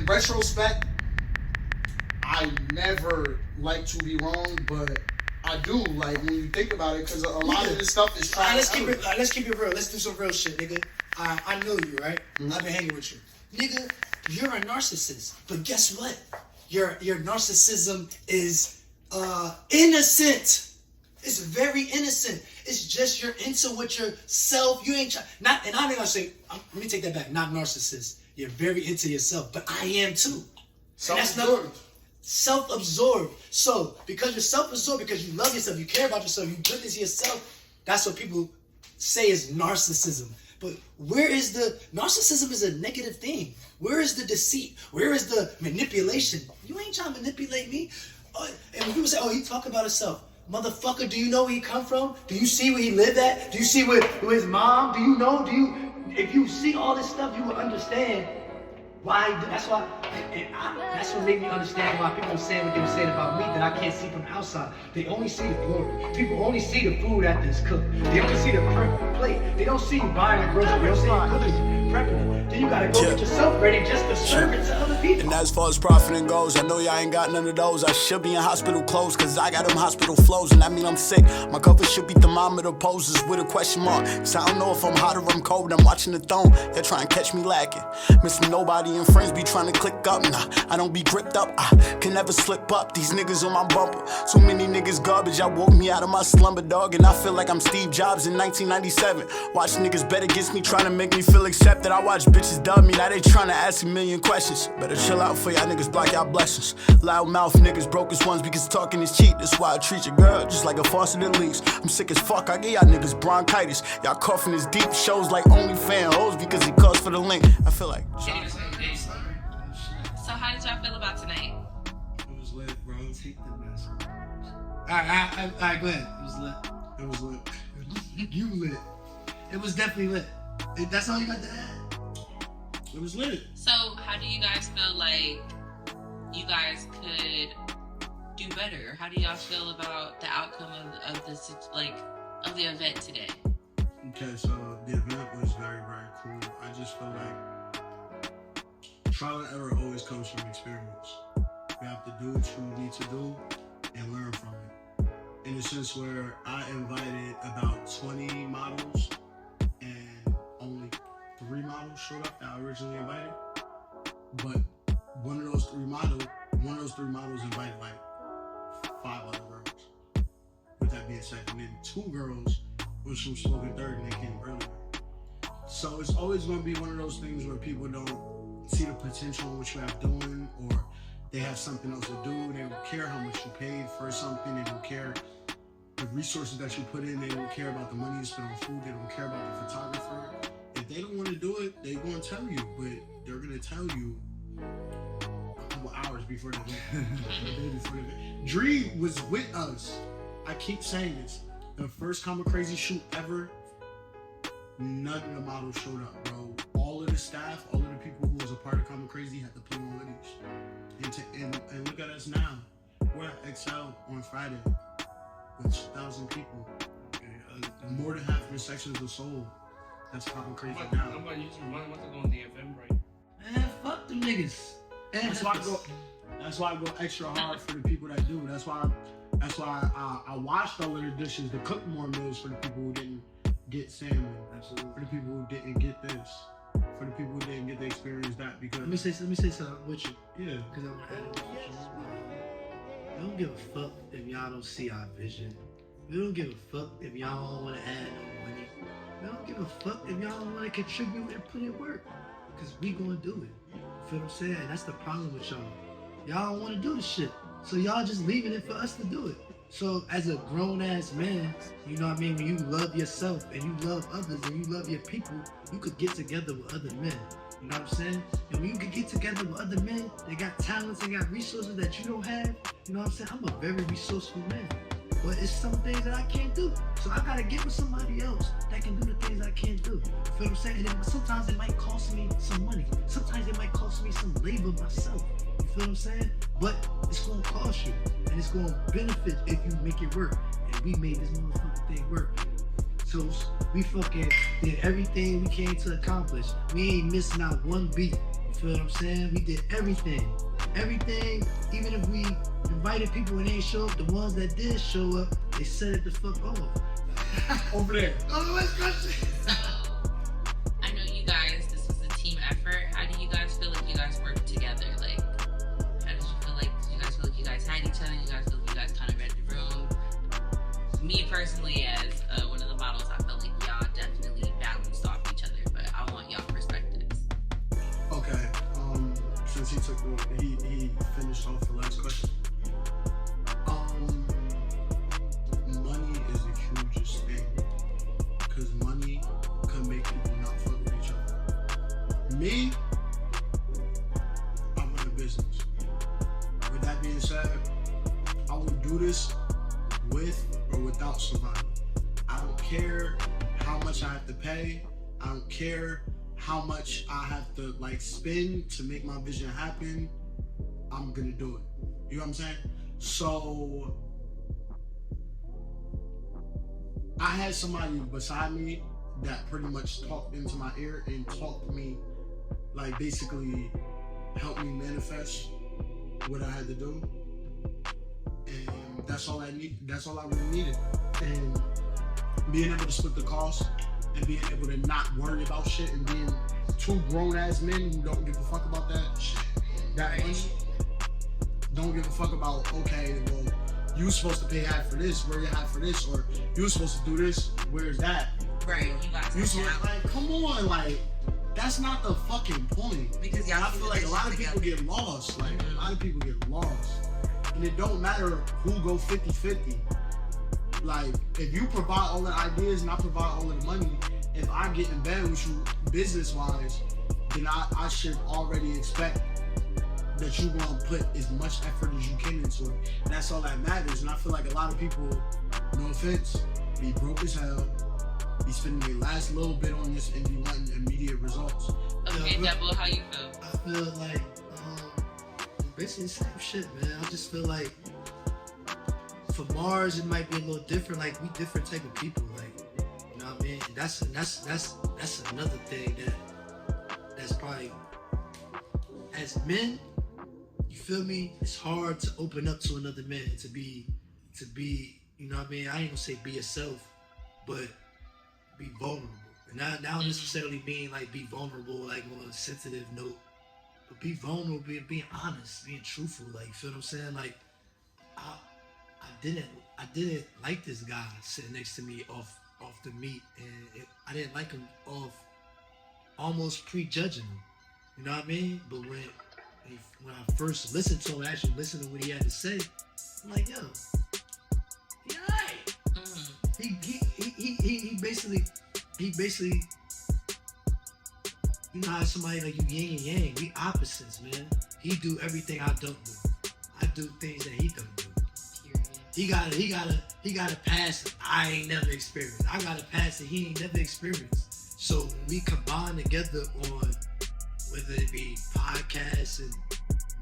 in retrospect, I never like to be wrong, but I do, like, when you think about it, because a lot of this stuff is trying let's keep it real. Let's do some real shit, nigga. I know you, right? Mm-hmm. I've been hanging with you. Nigga, you're a narcissist. But guess what? Your narcissism is innocent. It's very innocent. It's just you're into with yourself. You ain't and I'm not gonna say, let me take that back, not narcissist. You're very into yourself, but I am too. Self-absorbed. Self-absorbed. So, because you're self-absorbed, because you love yourself, you care about yourself, you put into yourself, that's what people say is narcissism. But where is narcissism is a negative thing. Where is the deceit? Where is the manipulation? You ain't trying to manipulate me. And when people say, oh, he talk about himself. Motherfucker, do you know where he come from? Do you see where he lived at? Do you see where his mom? Do you know? If you see all this stuff, you will understand why. That's why. That's what made me understand why people were saying what they were saying about me that I can't see from the outside. They only see the glory. People only see the food after it's cooked. They only see the plate. They don't see you buying the groceries. They don't see you cooking, prepping it. Then you gotta go get yourself ready just to serve it to other people. And as far as profiting goes, I know y'all ain't got none of those. I should be in hospital clothes, cause I got them hospital flows, and that mean I'm sick. My cover should be thermometer poses with a question mark. Cause I don't know if I'm hot or I'm cold. I'm watching the throne. They're trying to catch me lacking. Missing nobody and friends be trying to click up. Nah, I don't be gripped up. I can never slip up. These niggas on my bumper. Too many niggas garbage. I woke me out of my slumber, dog. And I feel like I'm Steve Jobs in 1997. Watch niggas bet against me, trying to make me feel accepted. I watch bitches dub me. Now they trying to ask a million questions. Better chill out for y'all niggas, block y'all blessings. Loud mouth niggas, brokest ones because talking is cheap. That's why I treat your girl just like a faucet that leaks. I'm sick as fuck. I get y'all niggas bronchitis. Y'all coughing is deep. Shows like OnlyFans hoes because it costs for the link. I feel like. So how did y'all feel about tonight? It was lit, bro. Take the mess. Alright, go ahead. It was lit. It was lit. You lit. It was definitely lit. That's all you got to add. It was lit. So how do you guys feel like you guys could do better? How do y'all feel about the outcome of this, like, of the event today? Okay, so the event was very, very cool. I just feel like trial and error always comes from experience. You have to do what you need to do and learn from it. In a sense where I invited about 20 models and only 3 models showed up that I originally invited. But one of those three models invited like 5 other girls. With that being said, and then 2 girls was from Spoken Third and they came earlier. So it's always gonna be one of those things where people don't see the potential in what you have doing, or they have something else to do. They don't care how much you paid for something. They don't care the resources that you put in. They don't care about the money you spend on food. They don't care about the photographer. If they don't want to do it, they're going to tell you, but they're going to tell you a couple hours before the event. Dree was with us. I keep saying this. The first Comic Crazy shoot ever, none of the models showed up, bro. All of the staff, all of the people who was a part of Comic Crazy had to put on hoodies. And look at us now. We're at XL on Friday with 2,000 people. More than half of the sections are sold. That's Comic Crazy now. I'm about to use some money. What's going on the Eventbrite? Man, fuck them niggas. That's why I go extra hard for the people that do. That's why I washed all of the dishes to cook more meals for the people who didn't get salmon. Absolutely. For the people who didn't get this. For the people who didn't get to experience that. Because let me say something with you. Yeah. Because I don't give a fuck if y'all don't see our vision. We don't give a fuck if y'all don't want to add no money. We don't give a fuck if y'all don't want to contribute and put in work. Because we gonna do it. You feel what I'm saying? And that's the problem with y'all. Y'all don't want to do the shit. So y'all just leaving it for us to do it. So as a grown-ass man, you know what I mean? When you love yourself and you love others and you love your people, you could get together with other men. You know what I'm saying? And when you can get together with other men, they got talents, they got resources that you don't have. You know what I'm saying? I'm a very resourceful man. But it's some things that I can't do. So I gotta get with somebody else that can do the things I can't do. You feel what I'm saying? And sometimes it might cost me some money. Sometimes it might cost me some labor myself. You feel what I'm saying? But it's gonna cost you. And it's gonna benefit if you make it work. And we made this motherfucking thing work. So we fucking did everything we came to accomplish. We ain't missing out one beat. You feel what I'm saying? We did everything. Everything, even if we invited people and they ain't show up, the ones that did show up, they set it the fuck off. Over there. Oh, let's go. So, I know you guys, this was a team effort. How do you guys feel like you guys work together? Like, how did you feel like, did you guys feel like you guys had each other? You guys feel like you guys kind of read the room? Me personally, as one of the models, I felt like y'all definitely balanced off each other, but I want y'all perspectives. Okay. Since he finished off the last question. Money is the hugest thing, because money can make people not fuck with each other. Me, I run a business. With that being said, I will do this with or without somebody. I don't care how much I have to pay. I don't care how much I have to spend to make my vision happen. I'm gonna do it. You know what I'm saying? So I had somebody beside me that pretty much talked into my ear and talked to me, basically helped me manifest what I had to do. And that's all I need. That's all I really needed. And being able to split the cost and being able to not worry about shit and being two grown ass men who don't give a fuck about that shit. That money. Don't give a fuck about, okay, well, you supposed to pay half for this, where you half for this, or you supposed to do this, where's that? Right, you guys You supposed come on, that's not the fucking point. because y'all I feel like a lot of people get lost. A lot of people get lost. And it don't matter who go 50-50. If you provide all the ideas and I provide all of the money, if I get in bed with you business-wise, then I should already expect that you gonna put as much effort as you can into it. And that's all that matters. And I feel like a lot of people, no offense, be broke as hell, be spending their last little bit on this and be wanting immediate results. Okay, Double, how you feel? I feel like basically the same shit, man. I just feel like for Marz it might be a little different. We different type of people, you know what I mean? And that's another thing that's probably, as men, you feel me? It's hard to open up to another man, to be, you know what I mean? I ain't gonna say be yourself, but be vulnerable. And I don't necessarily mean be vulnerable on a sensitive note, but be vulnerable, being honest, being truthful. You feel what I'm saying? I didn't like this guy sitting next to me off the meet, and I didn't like him off almost prejudging him. You know what I mean? But when I first listened to him, actually listened to what he had to say, I'm like, yo, he alright. He basically, you know how somebody you yin and yang, we opposites, man. He do everything I don't do. I do things that he don't do. He gotta pass that I ain't never experienced. I gotta pass that he ain't never experienced. So when we combine together on whether it be podcasts and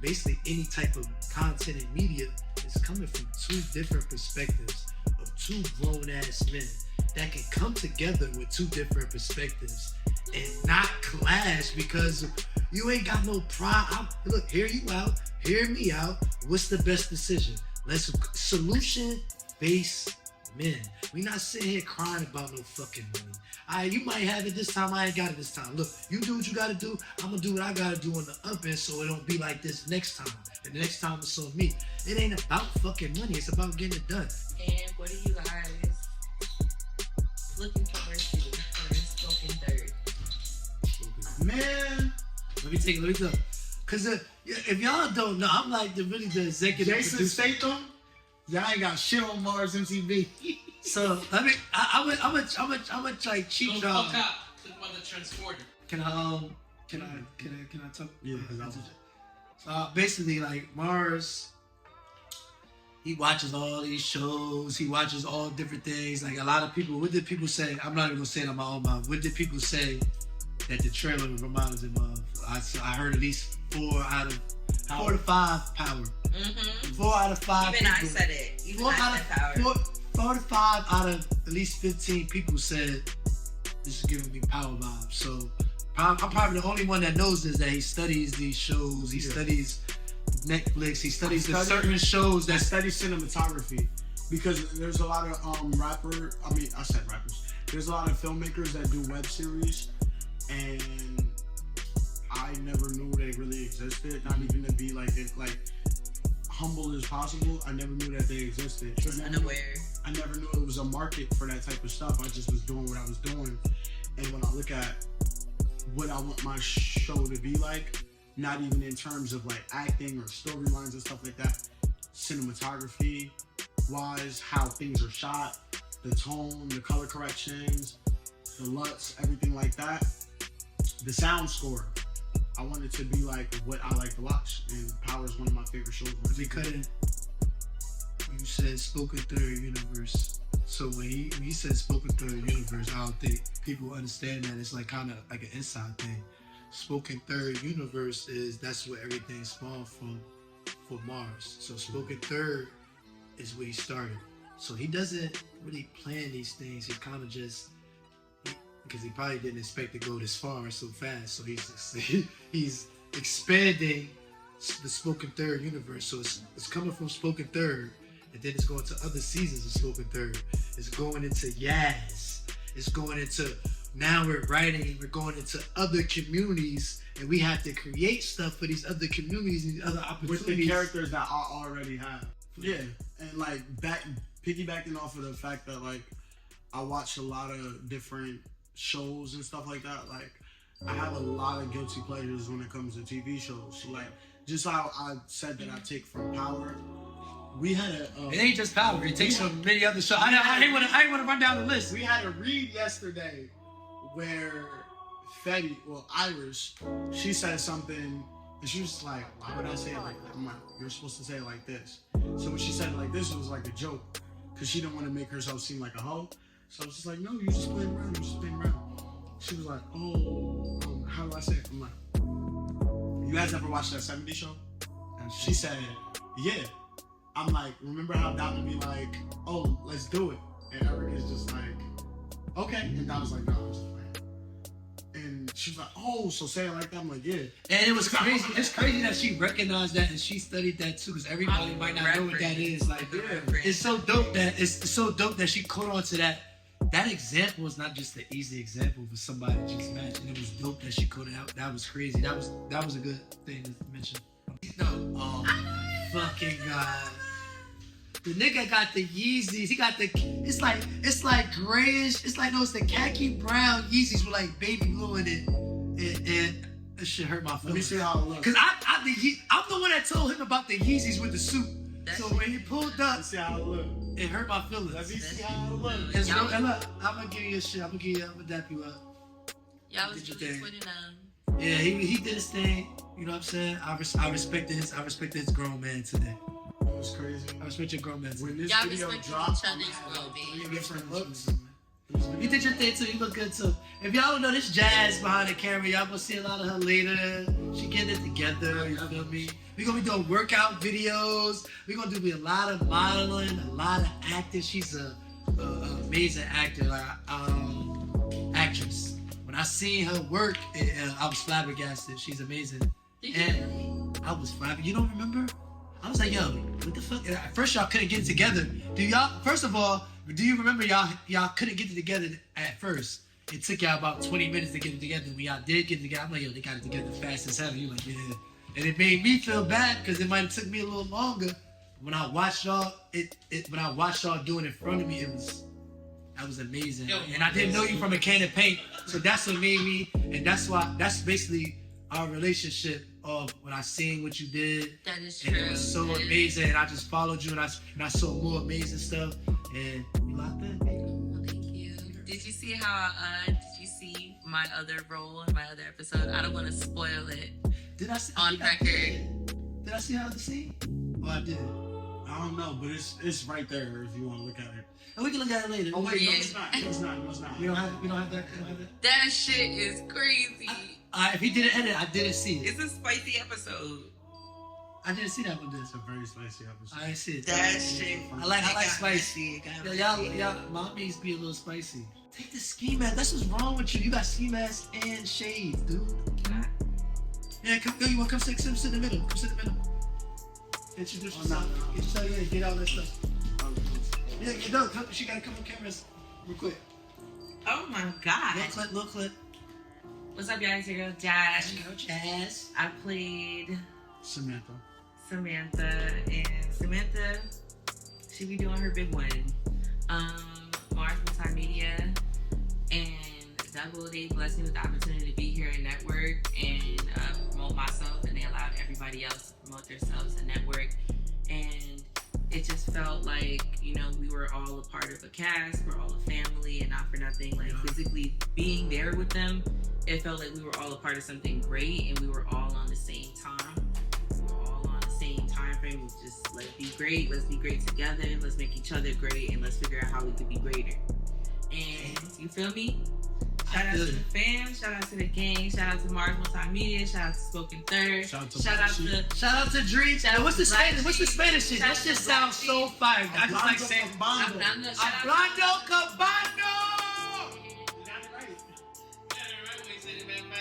basically any type of content and media, it's coming from two different perspectives of two grown-ass men that can come together with two different perspectives and not clash because you ain't got no pride. Look, hear you out, hear me out. What's the best decision? Let's solution-based men. We not sitting here crying about no fucking money. You might have it this time, I ain't got it this time. Look, you do what you gotta do, I'm gonna do what I gotta do on the up end so it don't be like this next time. And the next time it's on me. It ain't about fucking money, it's about getting it done. And what are you guys looking forward to for Spoken Third? Man, let me talk. Cause if y'all don't know, I'm the executive Jason producer. Statham, y'all ain't got shit on Marz MTV. So I'm gonna cheat Don't y'all. fuck up. Talk about the transporter. Can I talk? Yeah, Basically, Marz, he watches all these shows. He watches all different things. A lot of people. What did people say? I'm not even gonna say it on my own mouth. What did people say that the trailer reminded them of? I heard at least 4 to 5 power. 4 out of 5. Even people, I said it. Even 4 I out said of power. 4 to 5 out of at least 15 people said this is giving me power vibes. So I'm probably the only one that knows this, that he studies these shows. He studies Netflix. He studies the certain shows I that study cinematography because there's a lot of rappers. There's a lot of filmmakers that do web series, and I never knew they really existed. Not even to be like humble as possible. I never knew that they existed. Unaware. I never knew it was a market for that type of stuff. I just was doing what I was doing. And when I look at what I want my show to be like, not even in terms of like acting or storylines and stuff like that, cinematography wise, how things are shot, the tone, the color corrections, the LUTs, everything like that, the sound score. I want it to be like what I like to watch, and Power is one of my favorite shows. we couldn't. You said spoken third universe. So when he said spoken third universe, I don't think people understand that. It's like kind of like an inside thing. Spoken third universe that's where everything spawned from for Marz. So spoken third is where he started. So he doesn't really plan these things. He kind of just, because he probably didn't expect to go this far so fast. So he's expanding the spoken third universe. So it's coming from spoken third, and then it's going to other seasons of spoken third. It's going into Yazz. It's going into, now we're writing and we're going into other communities, and we have to create stuff for these other communities and these other opportunities. With the characters that I already have. Yeah, and like piggybacking off of the fact that like I watch a lot of different shows and stuff like that. Like I have a lot of guilty pleasures when it comes to TV shows. So like just how I said that I take from Power. We had a. It ain't just Power. It takes from many other shows. I ain't want to run down the list. We had a read yesterday where Fetty, Iris, she said something, and she was like, "Why would I say it like that?" I'm like, "You're supposed to say it like this." So when she said it like this, it was like a joke, because she didn't want to make herself seem like a hoe. So I was just like, "No, you just playing around. You just playing around." She was like, "Oh, how do I say it?" I'm like, "You guys ever watched that 70s show?" And she said, "Yeah." I'm like, remember how Dom would be like, "Oh, let's do it," and Eric is just like, "Okay," and Dom was like, "No, I'm just playing." And she was like, "Oh, so say it like that." I'm like, "Yeah." And it was crazy. It's crazy that she recognized that and she studied that too, because everybody might not know what that is. Like, it's so dope that she caught on to that. That example was not just an easy example for somebody to just match, and it was dope that she caught it out. That was crazy. That was a good thing to mention. No, fucking God. The nigga got the Yeezys. He got the. It's like grayish. It's the khaki brown Yeezys with like baby blue in it. And that shit hurt my feelings. Let me see how it looks. Cause I'm the one that told him about the Yeezys with the suit. So when he pulled up, Let's see how it looks. it hurt my feelings. Let me see how it looks. And look, I'm gonna give you a shit. I'm gonna dap you up. Y'all was Did your really thing. putting Yeah, he did his thing. You know what I'm saying? I respected his grown man today. It was crazy. I respect your grown man today. When this Y'all video respect dropped, each I'm other's gonna have growth, like 3 different looks. You did your thing too. You look good too. If y'all don't know, this Jazz behind the camera, y'all gonna see a lot of her later. She getting it together. You feel me? We gonna be doing workout videos. We gonna do a lot of modeling, a lot of acting. She's a amazing actor, actress. When I seen her work, I was flabbergasted. She's amazing. And I was flabbergasted. You don't remember? I was like, yo, what the fuck? At first, y'all couldn't get it together. First of all, do you remember y'all couldn't get it together at first? It took y'all about 20 minutes to get it together. When y'all did get it together, I'm like, yo, they got it together fast as hell. You like, yeah. And it made me feel bad because it might have took me a little longer. When I watched y'all, when I watched y'all doing it in front of me, that was amazing. And I didn't know you from a can of paint, so that's what made me. And that's basically our relationship of when I seen what you did. That is and true. it was so amazing. And I just followed you, and I saw more amazing stuff. And you locked in. Well, thank you. Did you see how? Did you see my other role in my other episode? I don't want to spoil it. Did I see on record? Did I see how the scene? Oh, I did. I don't know, but it's right there if you want to look at it. And we can look at it later. Oh wait, Yeah. no, it's not. No, it's not. No, it's not. We don't have that. That shit is crazy. If he didn't edit, I didn't see it. It's a spicy episode. I didn't see that one. It's a very spicy episode. I didn't see it. That shit. I like spicy. Y'all, mommies be a little spicy. Take the ski mask. That's what's wrong with you. You got ski mask and shades, dude. Yeah, come. You want to come sit in the middle? Come sit in the middle. Introduce yourself. Yeah, get all that stuff. Yeah, you know, she gotta come on cameras real quick. Oh my god. Little clip. What's up, guys? Your girl Jazz. Yazz. I played Samantha. and Samantha, she be doing her big one. Marz Multimedia and Double, they blessed me with the opportunity to be here and network and promote myself, and they allowed everybody else to promote themselves and network. And it just felt like, you know, we were all a part of a cast, we're all a family, and not for nothing, like physically being there with them, it felt like we were all a part of something great, and we were all on the same time. We were all on the same time frame. Just let's be great together, let's make each other great, and let's figure out how we could be greater. And you feel me? Shout out to the fam, shout out to the gang, shout out to Marz Multimedia, shout out to Spoken Third, shout out to Dree. What's the Spanish shit? That shit sounds so fire. I just like saying Hablando Cabano.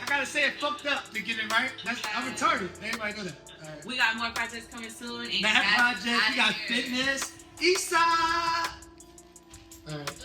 I gotta say it fucked up to get it right. I'm retarded. Everybody know that. All right. We got more projects coming soon. That project, we got fitness. Issa. All right.